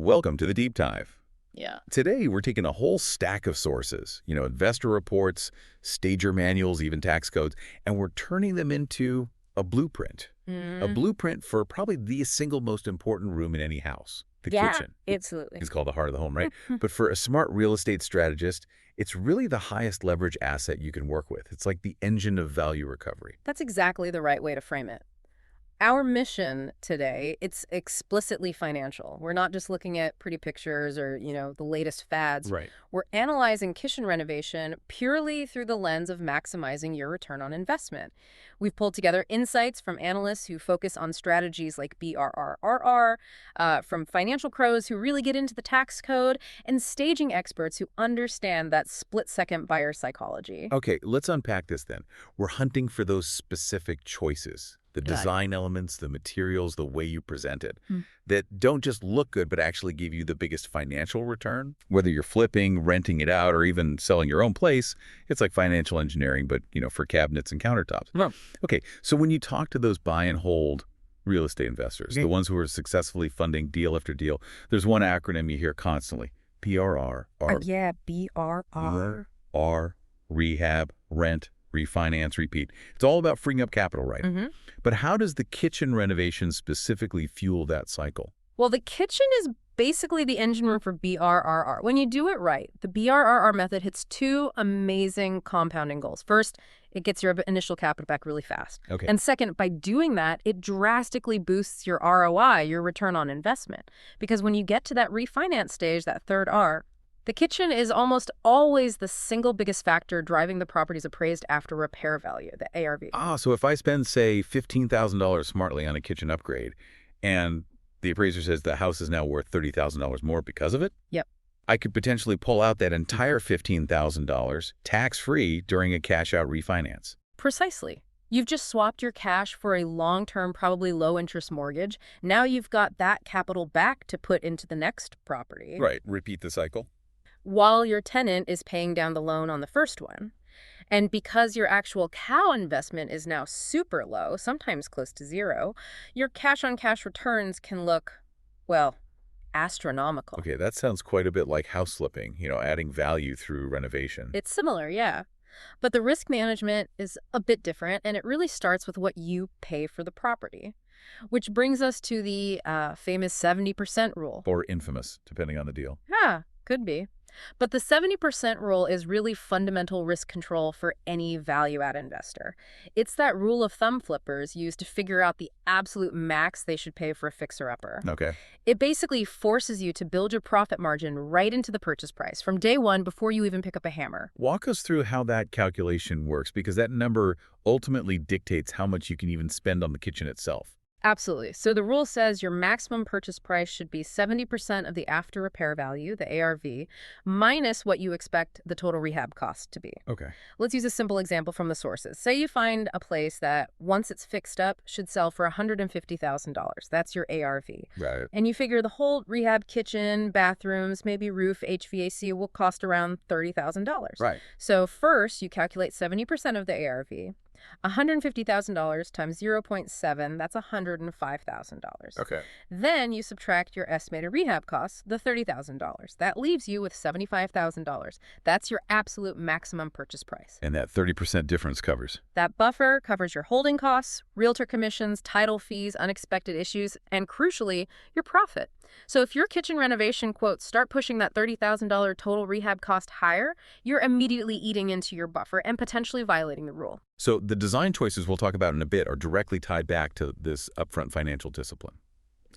Welcome to the deep dive. Yeah. Today, we're taking a whole stack of sources, investor reports, stager manuals, even tax codes, and we're turning them into a blueprint. A Mm. blueprint for probably the single most important room in any house, the Yeah, kitchen. absolutely. It's called the heart of the home, right? But for a smart real estate strategist, it's really the highest leverage asset you can work with. It's like the engine of value recovery. That's exactly the right way to frame it. Our mission today, it's explicitly financial. We're not just looking at pretty pictures or, the latest fads. Right. We're analyzing kitchen renovation purely through the lens of maximizing your return on investment. We've pulled together insights from analysts who focus on strategies like BRRRR, from financial pros who really get into the tax code, and staging experts who understand that split-second buyer psychology. Okay, let's unpack this then. We're hunting for those specific choices, the Got it. design elements, the materials, the way you present it, Hmm. that don't just look good, but actually give you the biggest financial return. Whether you're flipping, renting it out, or even selling your own place, it's like financial engineering, but, for cabinets and countertops. Yeah. Okay, so when you talk to those buy and hold real estate investors, Okay. the ones who are successfully funding deal after deal, there's one acronym you hear constantly, PRR. Yeah, BRR. R, rehab, rent, refinance, repeat. It's all about freeing up capital, right? Mm-hmm. But how does the kitchen renovation specifically fuel that cycle? Well, the kitchen is basically the engine room for BRRR. When you do it right, the BRRR method hits two amazing compounding goals. First, it gets your initial capital back really fast. Okay. And second, by doing that, it drastically boosts your ROI, your return on investment. Because when you get to that refinance stage, that third R, the kitchen is almost always the single biggest factor driving the property's appraised after repair value, the ARV. So if I spend, say, $15,000 smartly on a kitchen upgrade, and the appraiser says the house is now worth $30,000 more because of it? Yep. I could potentially pull out that entire $15,000 tax-free during a cash-out refinance. Precisely. You've just swapped your cash for a long-term, probably low-interest mortgage. Now you've got that capital back to put into the next property. Right. Repeat the cycle. While your tenant is paying down the loan on the first one. And because your actual cow investment is now super low, sometimes close to zero, your cash-on-cash returns can look, well, astronomical. Okay, that sounds quite a bit like house flipping, adding value through renovation. It's similar, yeah. But the risk management is a bit different, and it really starts with what you pay for the property. Which brings us to the famous 70% rule. Or infamous, depending on the deal. Yeah, could be. But the 70% rule is really fundamental risk control for any value-add investor. It's that rule of thumb flippers use to figure out the absolute max they should pay for a fixer-upper. Okay. It basically forces you to build your profit margin right into the purchase price from day one before you even pick up a hammer. Walk us through how that calculation works, because that number ultimately dictates how much you can even spend on the kitchen itself. Absolutely. So the rule says your maximum purchase price should be 70% of the after repair value, the ARV, minus what you expect the total rehab cost to be. Okay. Let's use a simple example from the sources. Say you find a place that, once it's fixed up, should sell for $150,000. That's your ARV. Right. And you figure the whole rehab kitchen, bathrooms, maybe roof, HVAC will cost around $30,000. Right. So first, you calculate 70% of the ARV. $150,000 times 0.7, that's $105,000. Okay. Then you subtract your estimated rehab costs, the $30,000. That leaves you with $75,000. That's your absolute maximum purchase price. And that 30% difference covers. That buffer covers your holding costs, realtor commissions, title fees, unexpected issues, and crucially, your profit. So if your kitchen renovation quotes start pushing that $30,000 total rehab cost higher, you're immediately eating into your buffer and potentially violating the rule. So the design choices we'll talk about in a bit are directly tied back to this upfront financial discipline.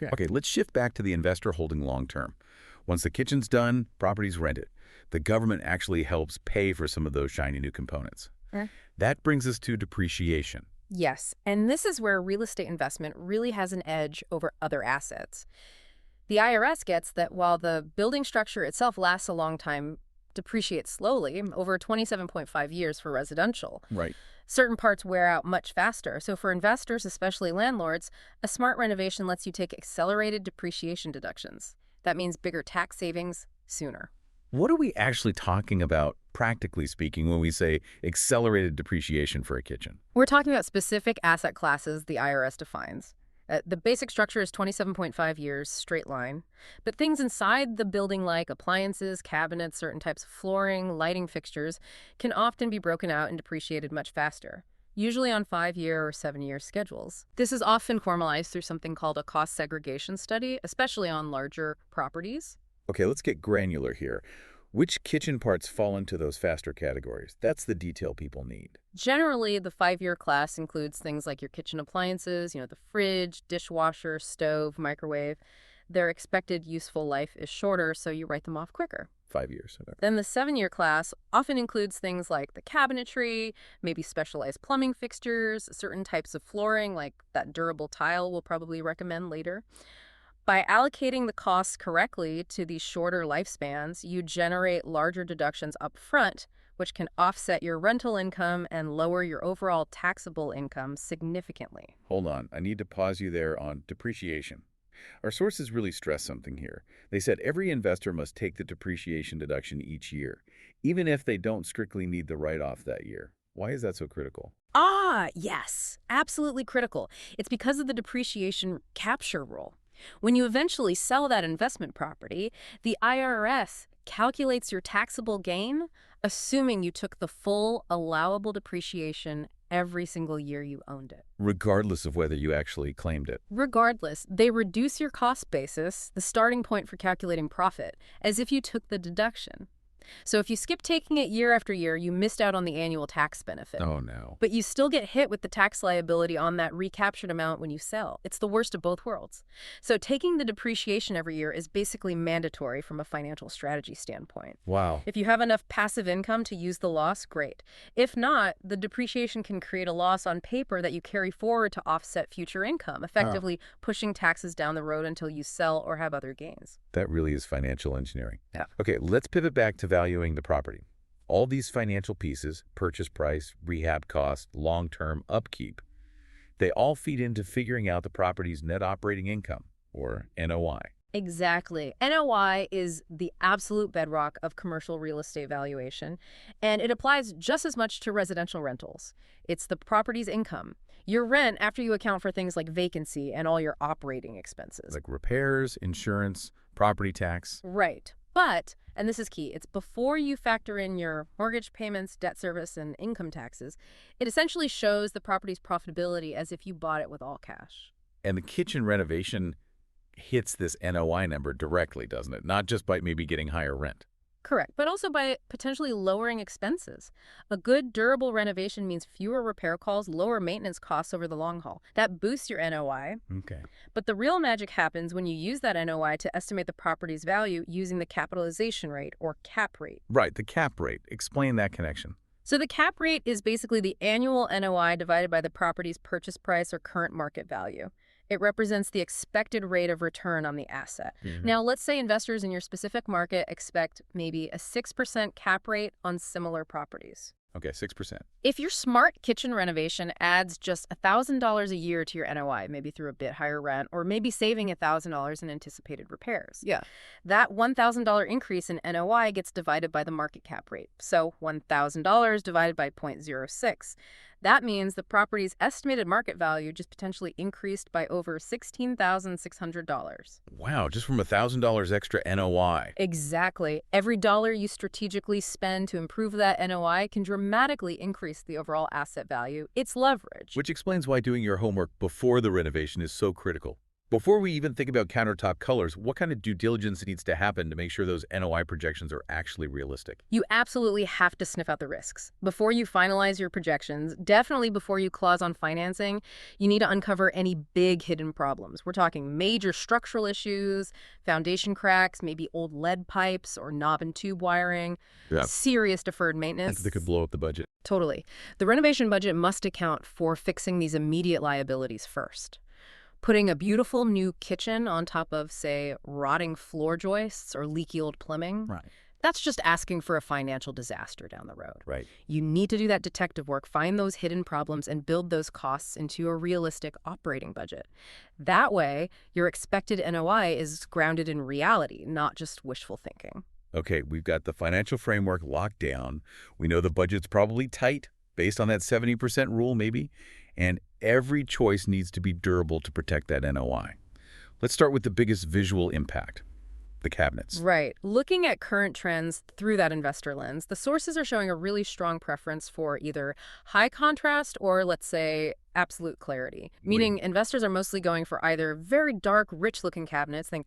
Yeah. Okay, let's shift back to the investor holding long term. Once the kitchen's done, property's rented. The government actually helps pay for some of those shiny new components. That brings us to depreciation. Yes, and this is where real estate investment really has an edge over other assets. The IRS gets that while the building structure itself lasts a long time, depreciates slowly, over 27.5 years for residential. Right. Certain parts wear out much faster. So for investors, especially landlords, a smart renovation lets you take accelerated depreciation deductions. That means bigger tax savings sooner. What are we actually talking about, practically speaking, when we say accelerated depreciation for a kitchen? We're talking about specific asset classes the IRS defines. The basic structure is 27.5 years, straight line. But things inside the building like appliances, cabinets, certain types of flooring, lighting fixtures can often be broken out and depreciated much faster, usually on 5-year or 7-year schedules. This is often formalized through something called a cost segregation study, especially on larger properties. Okay, let's get granular here. Which kitchen parts fall into those faster categories? That's the detail people need. Generally, the 5-year class includes things like your kitchen appliances, the fridge, dishwasher, stove, microwave. Their expected useful life is shorter, so you write them off quicker. 5 years. Okay. Then the 7-year class often includes things like the cabinetry, maybe specialized plumbing fixtures, certain types of flooring like that durable tile we'll probably recommend later. By allocating the costs correctly to these shorter lifespans, you generate larger deductions up front, which can offset your rental income and lower your overall taxable income significantly. Hold on. I need to pause you there on depreciation. Our sources really stress something here. They said every investor must take the depreciation deduction each year, even if they don't strictly need the write-off that year. Why is that so critical? Yes, absolutely critical. It's because of the depreciation capture rule. When you eventually sell that investment property, the IRS calculates your taxable gain, assuming you took the full allowable depreciation every single year you owned it. Regardless of whether you actually claimed it. Regardless, they reduce your cost basis, the starting point for calculating profit, as if you took the deduction. So if you skip taking it year after year, you missed out on the annual tax benefit. Oh, no. But you still get hit with the tax liability on that recaptured amount when you sell. It's the worst of both worlds. So taking the depreciation every year is basically mandatory from a financial strategy standpoint. Wow. If you have enough passive income to use the loss, great. If not, the depreciation can create a loss on paper that you carry forward to offset future income, effectively pushing taxes down the road until you sell or have other gains. That really is financial engineering. Yeah. Okay, let's pivot back to valuing the property. All these financial pieces, purchase price, rehab cost, long-term upkeep, they all feed into figuring out the property's net operating income, or NOI. Exactly. NOI is the absolute bedrock of commercial real estate valuation, and it applies just as much to residential rentals. It's the property's income, your rent after you account for things like vacancy and all your operating expenses. Like repairs, insurance, property tax. Right. But, and this is key, it's before you factor in your mortgage payments, debt service, and income taxes. It essentially shows the property's profitability as if you bought it with all cash. And the kitchen renovation hits this NOI number directly, doesn't it? Not just by maybe getting higher rent. Correct, but also by potentially lowering expenses. A good, durable renovation means fewer repair calls, lower maintenance costs over the long haul. That boosts your NOI. Okay. But the real magic happens when you use that NOI to estimate the property's value using the capitalization rate, or cap rate. Right, the cap rate. Explain that connection. So the cap rate is basically the annual NOI divided by the property's purchase price or current market value. It represents the expected rate of return on the asset. Now, let's say investors in your specific market expect maybe a 6% cap rate on similar properties. Okay, 6%. If your smart kitchen renovation adds just $1,000 a year to your NOI, maybe through a bit higher rent, or maybe saving $1,000 in anticipated repairs. Yeah. That $1,000 increase in NOI gets divided by the market cap rate. So $1,000 divided by 0.06. That means the property's estimated market value just potentially increased by over $16,600. Wow, just from $1,000 extra NOI. Exactly. Every dollar you strategically spend to improve that NOI can dramatically increase the overall asset value. It's leverage. Which explains why doing your homework before the renovation is so critical. Before we even think about countertop colors, what kind of due diligence needs to happen to make sure those NOI projections are actually realistic? You absolutely have to sniff out the risks. Before you finalize your projections, definitely before you close on financing, you need to uncover any big hidden problems. We're talking major structural issues, foundation cracks, maybe old lead pipes or knob and tube wiring, serious deferred maintenance. That could blow up the budget. Totally. The renovation budget must account for fixing these immediate liabilities first. Putting a beautiful new kitchen on top of, say, rotting floor joists or leaky old plumbing, that's just asking for a financial disaster down the road. Right. You need to do that detective work, find those hidden problems, and build those costs into a realistic operating budget. That way, your expected NOI is grounded in reality, not just wishful thinking. Okay, we've got the financial framework locked down. We know the budget's probably tight, based on that 70% rule maybe. and every choice needs to be durable to protect that NOI. Let's start with the biggest visual impact, the cabinets. Right. Looking at current trends through that investor lens, the sources are showing a really strong preference for either high contrast or, let's say, absolute clarity. Wait, Meaning investors are mostly going for either very dark, rich-looking cabinets, think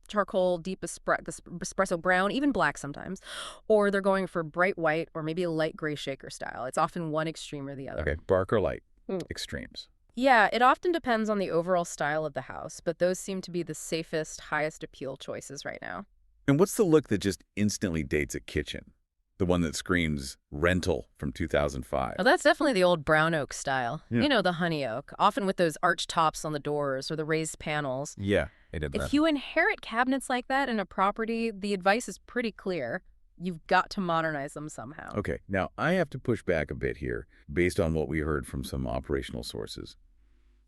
charcoal, deep espresso brown, even black sometimes, or they're going for bright white or maybe a light gray shaker style. It's often one extreme or the other. okay, dark or light, Mm. extremes. Yeah, it often depends on the overall style of the house, but those seem to be the safest, highest appeal choices right now. And what's the look that just instantly dates a kitchen? The one that screams rental from 2005. Oh, that's definitely the old brown oak style. Yeah. You know, the honey oak, often with those arch tops on the doors or the raised panels. Yeah, I did that. If you inherit cabinets like that in a property, the advice is pretty clear. You've got to modernize them somehow. Okay, now I have to push back a bit here based on what we heard from some operational sources.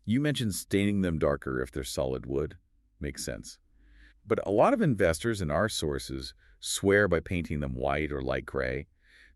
You mentioned staining them darker if they're solid wood. Makes sense. But a lot of investors in our sources swear by painting them white or light gray.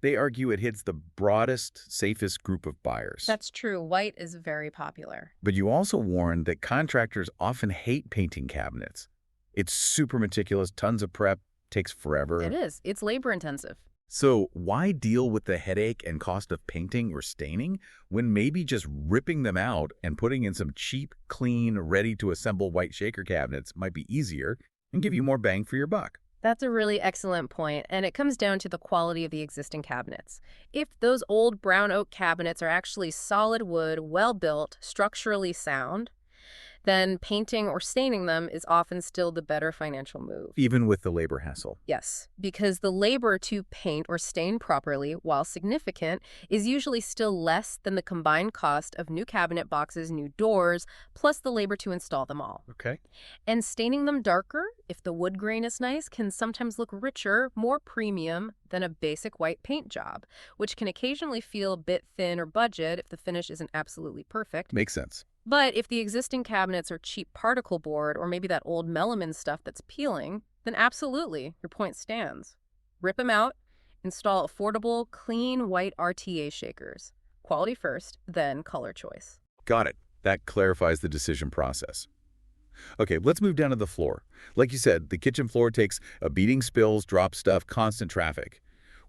They argue it hits the broadest, safest group of buyers. That's true. White is very popular. But you also warn that contractors often hate painting cabinets. It's super meticulous, tons of prep, takes forever. It is. It's labor intensive. So why deal with the headache and cost of painting or staining when maybe just ripping them out and putting in some cheap, clean, ready-to-assemble white shaker cabinets might be easier and give you more bang for your buck? That's a really excellent point, and it comes down to the quality of the existing cabinets. If those old brown oak cabinets are actually solid wood, well-built, structurally sound, then painting or staining them is often still the better financial move. Even with the labor hassle. Yes, because the labor to paint or stain properly, while significant, is usually still less than the combined cost of new cabinet boxes, new doors, plus the labor to install them all. Okay. And staining them darker, if the wood grain is nice, can sometimes look richer, more premium than a basic white paint job, which can occasionally feel a bit thin or budget if the finish isn't absolutely perfect. Makes sense. But if the existing cabinets are cheap particle board or maybe that old melamine stuff that's peeling, then absolutely, your point stands. Rip them out, install affordable, clean white RTA shakers. Quality first, then color choice. Got it. That clarifies the decision process. Okay, let's move down to the floor. Like you said, the kitchen floor takes a beating, spills, drop stuff, constant traffic.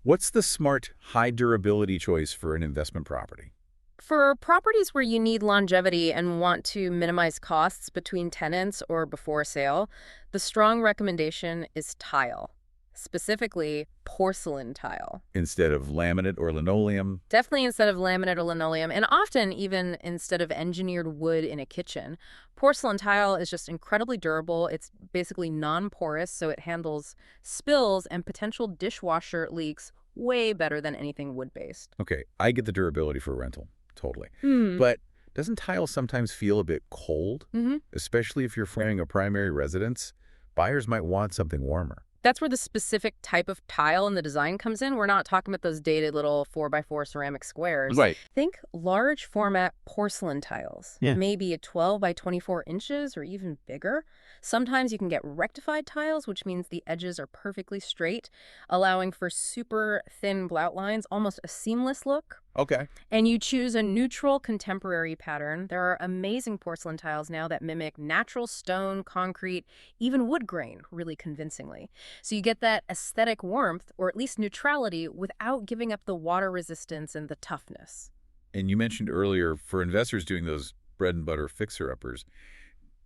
What's the smart, high durability choice for an investment property? For properties where you need longevity and want to minimize costs between tenants or before sale, the strong recommendation is tile, specifically porcelain tile. Instead of laminate or linoleum? Definitely instead of laminate or linoleum, and often even instead of engineered wood in a kitchen. Porcelain tile is just incredibly durable. It's basically non-porous, so it handles spills and potential dishwasher leaks way better than anything wood-based. Okay, I get the durability for rental. Totally. Hmm. But doesn't tile sometimes feel a bit cold? Mm-hmm. Especially if you're framing a primary residence? Buyers might want something warmer. That's where the specific type of tile in the design comes in. We're not talking about those dated little 4x4 ceramic squares. Right. Think large format porcelain tiles. Yeah. Maybe a 12 by 24 inches or even bigger. Sometimes you can get rectified tiles, which means the edges are perfectly straight, allowing for super thin blout lines, almost a seamless look. Okay. And you choose a neutral contemporary pattern. There are amazing porcelain tiles now that mimic natural stone, concrete, even wood grain really convincingly. So you get that aesthetic warmth, or at least neutrality, without giving up the water resistance and the toughness. And you mentioned earlier, for investors doing those bread and butter fixer-uppers,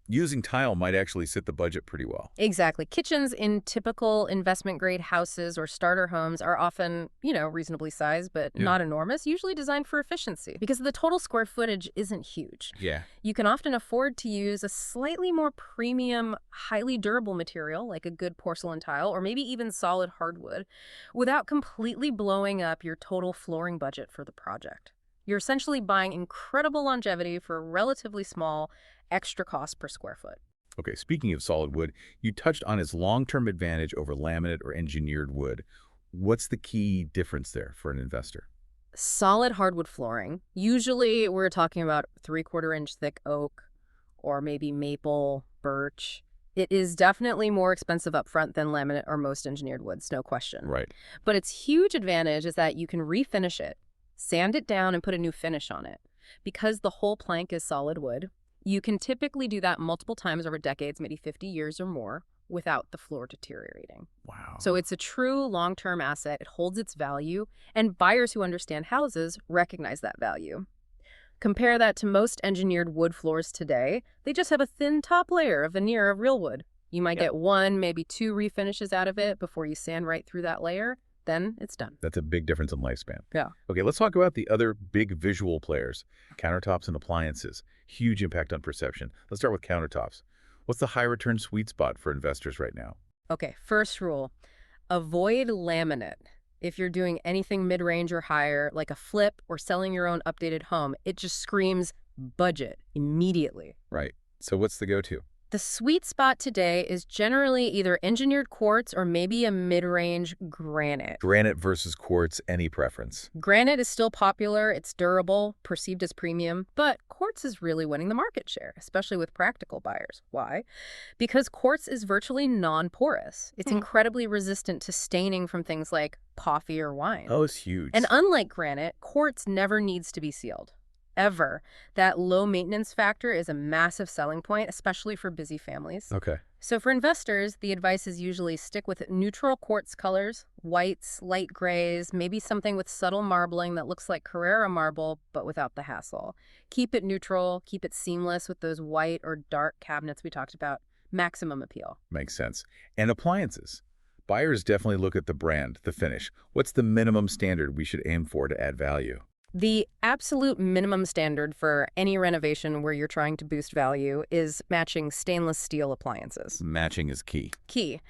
using tile might actually sit the budget pretty well. Exactly. Kitchens in typical investment-grade houses or starter homes are often, reasonably sized, but not enormous, usually designed for efficiency because the total square footage isn't huge. Yeah. You can often afford to use a slightly more premium, highly durable material like a good porcelain tile or maybe even solid hardwood without completely blowing up your total flooring budget for the project. You're essentially buying incredible longevity for a relatively small extra cost per square foot. Okay, speaking of solid wood, you touched on its long-term advantage over laminate or engineered wood. What's the key difference there for an investor? Solid hardwood flooring. Usually we're talking about 3/4 inch thick oak or maybe maple, birch. It is definitely more expensive up front than laminate or most engineered woods, no question. Right. But its huge advantage is that you can refinish it, sand it down, and put a new finish on it. Because the whole plank is solid wood, you can typically do that multiple times over decades, maybe 50 years or more, without the floor deteriorating. Wow. So it's a true long-term asset. It holds its value, and buyers who understand houses recognize that value. Compare that to most engineered wood floors today. They just have a thin top layer of veneer of real wood. You might Yep. get one, maybe two refinishes out of it before you sand right through that layer. Then it's done. That's a big difference in lifespan. Yeah. Okay, let's talk about the other big visual players, countertops and appliances. Huge impact on perception. Let's start with countertops. What's the high return sweet spot for investors right now? Okay, first rule, avoid laminate. If you're doing anything mid-range or higher, like a flip or selling your own updated home, it just screams budget immediately. Right. So what's the go-to? The sweet spot today is generally either engineered quartz or maybe a mid-range granite. Granite versus quartz, any preference? Granite is still popular, it's durable, perceived as premium, but quartz is really winning the market share, especially with practical buyers. Why? Because quartz is virtually non-porous. It's incredibly resistant to staining from things like coffee or wine. Oh, it's huge. And unlike granite, quartz never needs to be sealed. Ever. That low maintenance factor is a massive selling point, especially for busy families. Okay. So for investors, the advice is usually stick with neutral quartz colors, whites, light grays, maybe something with subtle marbling that looks like Carrara marble, but without the hassle. Keep it neutral, keep it seamless with those white or dark cabinets we talked about. Maximum appeal. Makes sense. And appliances. Buyers definitely look at the brand, the finish. What's the minimum standard we should aim for to add value? The absolute minimum standard for any renovation where you're trying to boost value is matching stainless steel appliances. Matching is key. Key.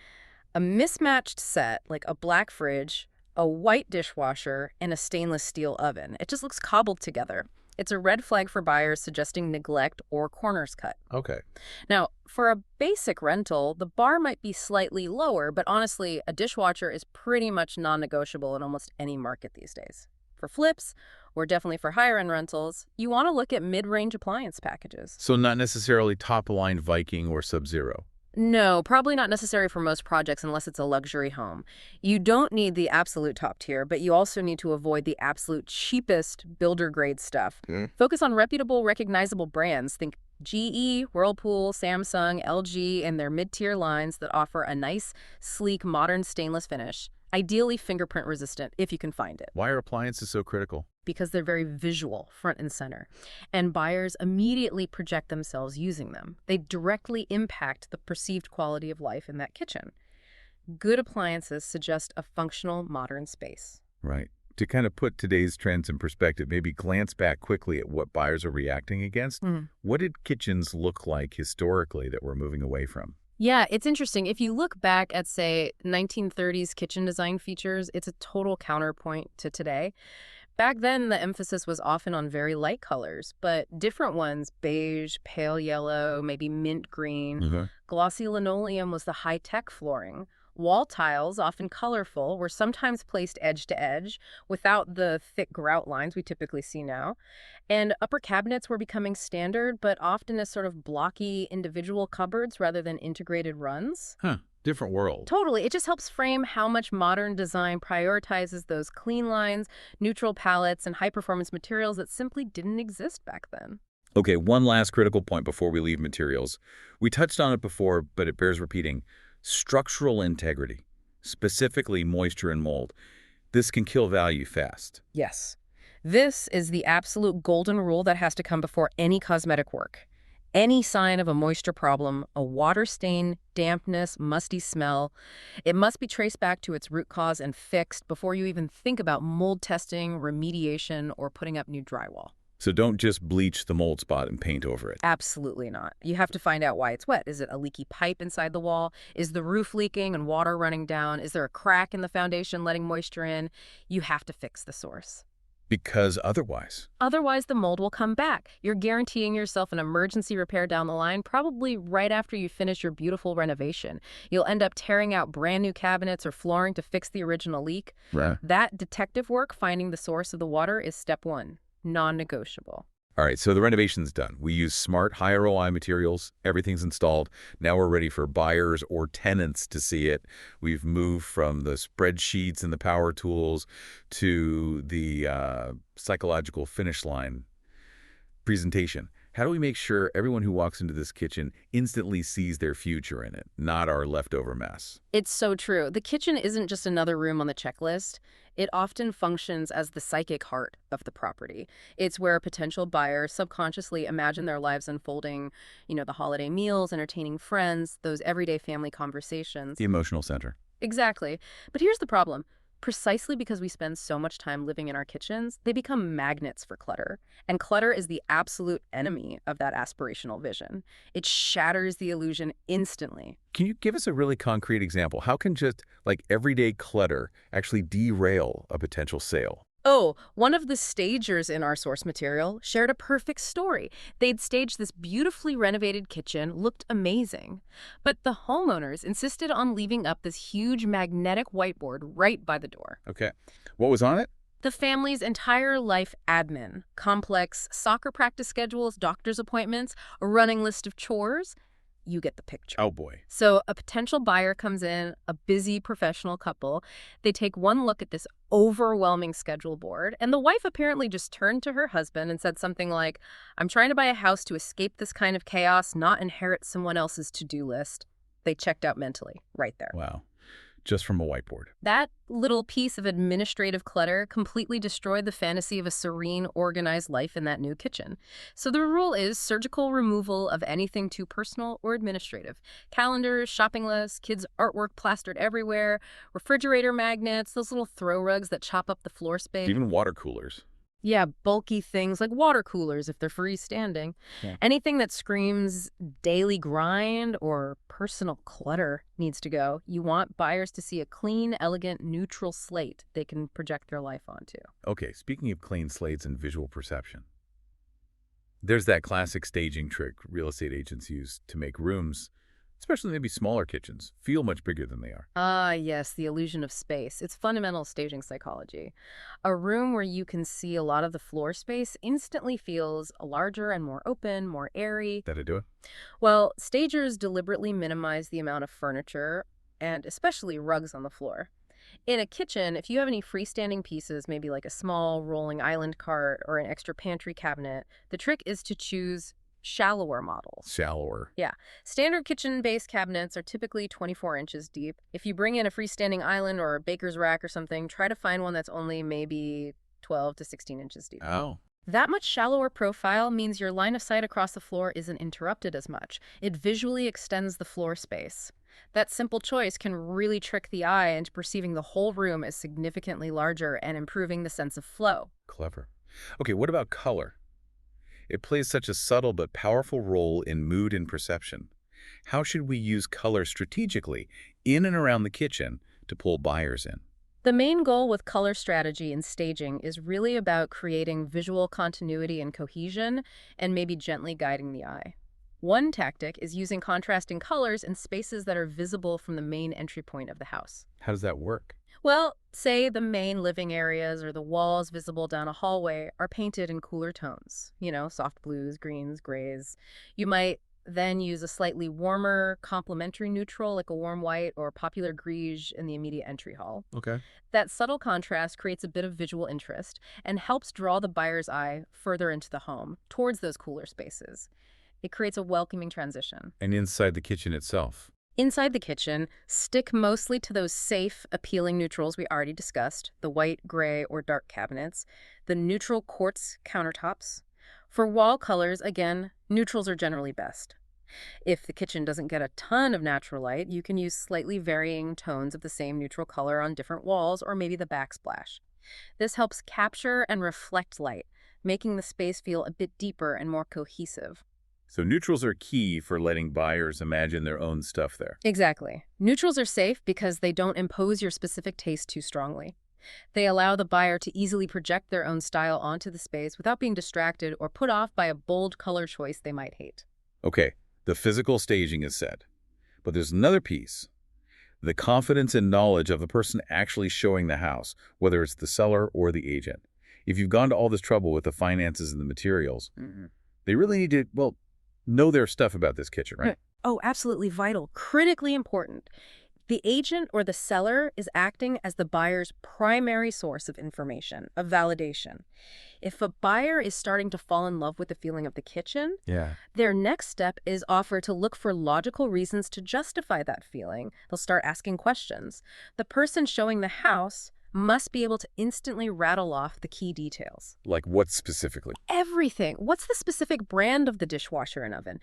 A mismatched set, like a black fridge, a white dishwasher, and a stainless steel oven. It just looks cobbled together. It's a red flag for buyers suggesting neglect or corners cut. Okay. Now, for a basic rental, the bar might be slightly lower, but honestly, a dishwasher is pretty much non-negotiable in almost any market these days. For flips, or definitely for higher-end rentals, you want to look at mid-range appliance packages. So not necessarily top-line Viking or Sub-Zero. No, probably not necessary for most projects unless it's a luxury home. You don't need the absolute top tier, but you also need to avoid the absolute cheapest builder-grade stuff. Focus on reputable, recognizable brands. Think GE, Whirlpool, Samsung, LG, and their mid-tier lines that offer a nice, sleek, modern stainless finish. Ideally fingerprint resistant, if you can find it. Why are appliances so critical? Because they're very visual, front and center. And buyers immediately project themselves using them. They directly impact the perceived quality of life in that kitchen. Good appliances suggest a functional, modern space. Right. To kind of put today's trends in perspective, maybe glance back quickly at what buyers are reacting against. What did kitchens look like historically that we're moving away from? Yeah, it's interesting. If you look back at, say, 1930s kitchen design features, it's a total counterpoint to today. Back then, the emphasis was often on very light colors, but different ones, beige, pale yellow, maybe mint green. Glossy linoleum was the high-tech flooring. Wall tiles, often colorful, were sometimes placed edge to edge without the thick grout lines we typically see now. And upper cabinets were becoming standard, but often as sort of blocky individual cupboards rather than integrated runs. Huh. Different world. Totally. It just helps frame how much modern design prioritizes those clean lines, neutral palettes, and high-performance materials that simply didn't exist back then. Okay, one last critical point before we leave materials. We touched on it before, but it bears repeating. Structural integrity, specifically moisture and mold. This can kill value fast. Yes. This is the absolute golden rule that has to come before any cosmetic work. Any sign of a moisture problem, a water stain, dampness, musty smell, it must be traced back to its root cause and fixed before you even think about mold testing, remediation, or putting up new drywall. So don't just bleach the mold spot and paint over it. Absolutely not. You have to find out why it's wet. Is it a leaky pipe inside the wall? Is the roof leaking and water running down? Is there a crack in the foundation letting moisture in? You have to fix the source. Because otherwise... Otherwise, the mold will come back. You're guaranteeing yourself an emergency repair down the line, probably right after you finish your beautiful renovation. You'll end up tearing out brand new cabinets or flooring to fix the original leak. Right. That detective work, finding the source of the water, is step one. Non-negotiable. All right, so the renovation's done. We use smart, high ROI materials. Everything's installed. Now we're ready for buyers or tenants to see it. We've moved from the spreadsheets and the power tools to the psychological finish line. Presentation. How do we make sure everyone who walks into this kitchen instantly sees their future in it, not our leftover mess? It's so true. The kitchen isn't just another room on the checklist. It often functions as the psychic heart of the property. It's where potential buyers subconsciously imagine their lives unfolding, the holiday meals, entertaining friends, those everyday family The conversations. emotional center. Exactly. But here's the problem. Precisely because we spend so much time living in our kitchens, they become magnets for clutter. And clutter is the absolute enemy of that aspirational vision. It shatters the illusion instantly. Can you give us a really concrete example? How can just like everyday clutter actually derail a potential sale? Oh, one of the stagers in our source material shared a perfect story. They'd staged this beautifully renovated kitchen, looked amazing. But the homeowners insisted on leaving up this huge magnetic whiteboard right by the door. Okay. What was on it? The family's entire life admin, complex soccer practice schedules, doctor's appointments, a running list of chores. You get the picture. Oh boy. So a potential buyer comes in, a busy professional couple. They take one look at this overwhelming schedule board, and the wife apparently just turned to her husband and said something like, "I'm trying to buy a house to escape this kind of chaos, not inherit someone else's to-do list." They checked out mentally right there. Wow. Just from a whiteboard. That little piece of administrative clutter completely destroyed the fantasy of a serene, organized life in that new kitchen. So the rule is surgical removal of anything too personal or administrative. Calendars, shopping lists, kids' artwork plastered everywhere, refrigerator magnets, those little throw rugs that chop up the floor space. Even water coolers. Yeah, bulky things like water coolers if they're freestanding. Yeah. Anything that screams daily grind or personal clutter needs to go. You want buyers to see a clean, elegant, neutral slate they can project their life onto. Okay, speaking of clean slates and visual perception, there's that classic staging trick real estate agents use to make rooms, especially maybe smaller kitchens, feel much bigger than they are. Ah, yes, the illusion of space. It's fundamental staging psychology. A room where you can see a lot of the floor space instantly feels larger and more open, more airy. That'd do it? Well, stagers deliberately minimize the amount of furniture and especially rugs on the floor. In a kitchen, if you have any freestanding pieces, maybe like a small rolling island cart or an extra pantry cabinet, the trick is to choose shallower models. Shallower. Yeah. Standard kitchen base cabinets are typically 24 inches deep. If you bring in a freestanding island or a baker's rack or something, try to find one that's only maybe 12 to 16 inches deep. Oh. That much shallower profile means your line of sight across the floor isn't interrupted as much. It visually extends the floor space. That simple choice can really trick the eye into perceiving the whole room as significantly larger and improving the sense of flow. Clever. Okay, what about color? It plays such a subtle but powerful role in mood and perception. How should we use color strategically in and around the kitchen to pull buyers in? The main goal with color strategy and staging is really about creating visual continuity and cohesion and maybe gently guiding the eye. One tactic is using contrasting colors in spaces that are visible from the main entry point of the house. How does that work? Well, say the main living areas or the walls visible down a hallway are painted in cooler tones, soft blues, greens, grays. You might then use a slightly warmer complementary neutral like a warm white or popular greige in the immediate entry hall. Okay. That subtle contrast creates a bit of visual interest and helps draw the buyer's eye further into the home, towards those cooler spaces. It creates a welcoming transition. And inside the kitchen itself? Inside the kitchen, stick mostly to those safe, appealing neutrals we already discussed, the white, gray, or dark cabinets, the neutral quartz countertops. For wall colors, again, neutrals are generally best. If the kitchen doesn't get a ton of natural light, you can use slightly varying tones of the same neutral color on different walls or maybe the backsplash. This helps capture and reflect light, making the space feel a bit deeper and more cohesive. So neutrals are key for letting buyers imagine their own stuff there. Exactly. Neutrals are safe because they don't impose your specific taste too strongly. They allow the buyer to easily project their own style onto the space without being distracted or put off by a bold color choice they might hate. Okay, the physical staging is said. But there's another piece. The confidence and knowledge of the person actually showing the house, whether it's the seller or the agent. If you've gone to all this trouble with the finances and the materials, they really need to, know their stuff about this kitchen, right? Oh, absolutely vital. Critically important. The agent or the seller is acting as the buyer's primary source of information, of validation. If a buyer is starting to fall in love with the feeling of the kitchen, Yeah. their next step is offer to look for logical reasons to justify that feeling. They'll start asking questions. The person showing the house must be able to instantly rattle off the key details. Like what specifically? Everything. What's the specific brand of the dishwasher and oven?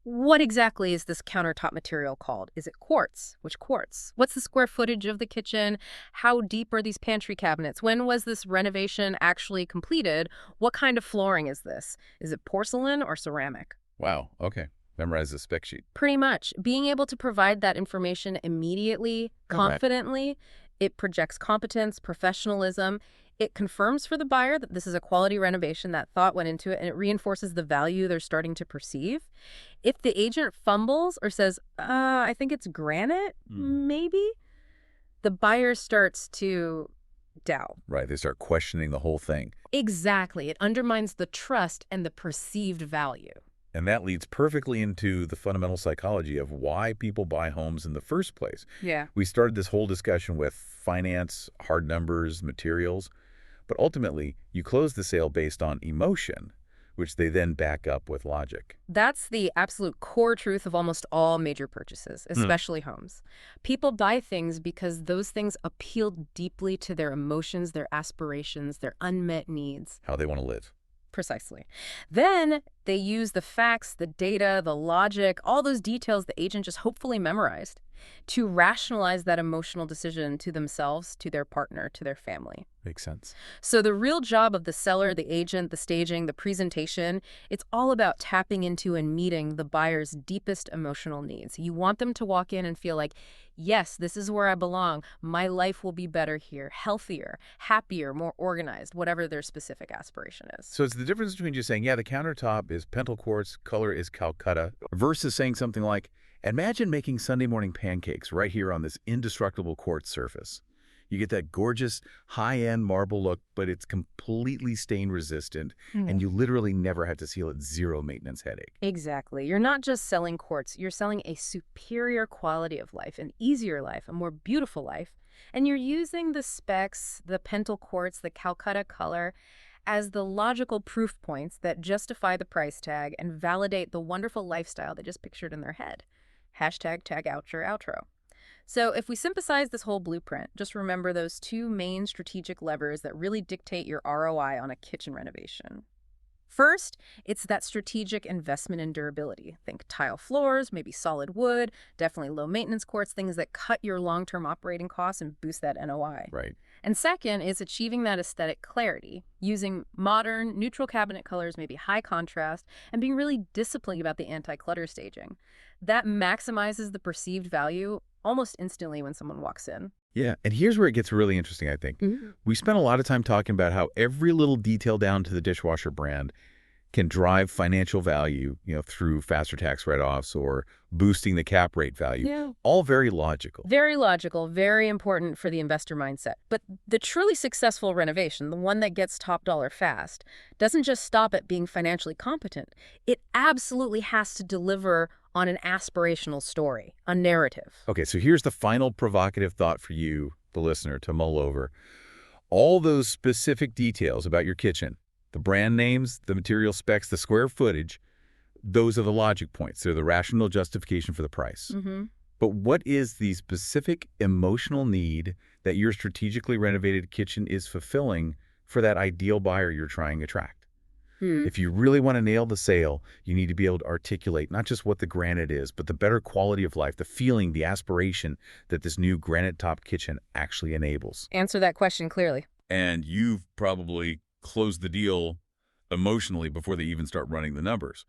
What exactly is this countertop material called? Is it quartz? Which quartz? What's the square footage of the kitchen? How deep are these pantry cabinets? When was this renovation actually completed? What kind of flooring is this? Is it porcelain or ceramic? Wow. Okay. Memorize the spec sheet. Pretty much. Being able to provide that information immediately, All right. confidently, it projects competence, professionalism. It confirms for the buyer that this is a quality renovation, that thought went into it, and it reinforces the value they're starting to perceive. If the agent fumbles or says, I think it's granite, maybe, the buyer starts to doubt. Right. They start questioning the whole thing. Exactly. It undermines the trust and the perceived value. And that leads perfectly into the fundamental psychology of why people buy homes in the first place. Yeah. We started this whole discussion with finance, hard numbers, materials, but ultimately you close the sale based on emotion, which they then back up with logic. That's the absolute core truth of almost all major purchases, especially homes. People buy things because those things appeal deeply to their emotions, their aspirations, their unmet needs. How they want to live. Precisely. Then they use the facts, the data, the logic, all those details the agent just hopefully memorized to rationalize that emotional decision to themselves, to their partner, to their family. Makes sense. So the real job of the seller, the agent, the staging, the presentation, it's all about tapping into and meeting the buyer's deepest emotional needs. You want them to walk in and feel like, yes, this is where I belong. My life will be better here, healthier, happier, more organized, whatever their specific aspiration is. So it's the difference between just saying, yeah, the countertop is pentel quartz, color is Calcutta, versus saying something like, imagine making Sunday morning pancakes right here on this indestructible quartz surface. You get that gorgeous high-end marble look, but it's completely stain resistant, and you literally never have to seal it. Zero maintenance headache. Exactly. You're not just selling quartz, you're selling a superior quality of life, an easier life, a more beautiful life. And you're using the specs, the pentel quartz, the Calcutta color, as the logical proof points that justify the price tag and validate the wonderful lifestyle they just pictured in their head. Hashtag tag out your outro. So if we synthesize this whole blueprint, just remember those two main strategic levers that really dictate your ROI on a kitchen renovation. First, it's that strategic investment in durability. Think tile floors, maybe solid wood, definitely low maintenance quartz, things that cut your long-term operating costs and boost that NOI. Right. And second is achieving that aesthetic clarity, using modern, neutral cabinet colors, maybe high contrast, and being really disciplined about the anti-clutter staging. That maximizes the perceived value almost instantly when someone walks in. Yeah, and here's where it gets really interesting, I think. We spent a lot of time talking about how every little detail down to the dishwasher brand can drive financial value, through faster tax write-offs or boosting the cap rate value. Yeah. All very logical. Very logical, very important for the investor mindset. But the truly successful renovation, the one that gets top dollar fast, doesn't just stop at being financially competent. It absolutely has to deliver on an aspirational story, a narrative. Okay, so here's the final provocative thought for you, the listener, to mull over. All those specific details about your kitchen, the brand names, the material specs, the square footage, those are the logic points. They're the rational justification for the price. But what is the specific emotional need that your strategically renovated kitchen is fulfilling for that ideal buyer you're trying to attract? If you really want to nail the sale, you need to be able to articulate not just what the granite is, but the better quality of life, the feeling, the aspiration that this new granite top kitchen actually enables. Answer that question clearly. And you've probably closed the deal emotionally before they even start running the numbers.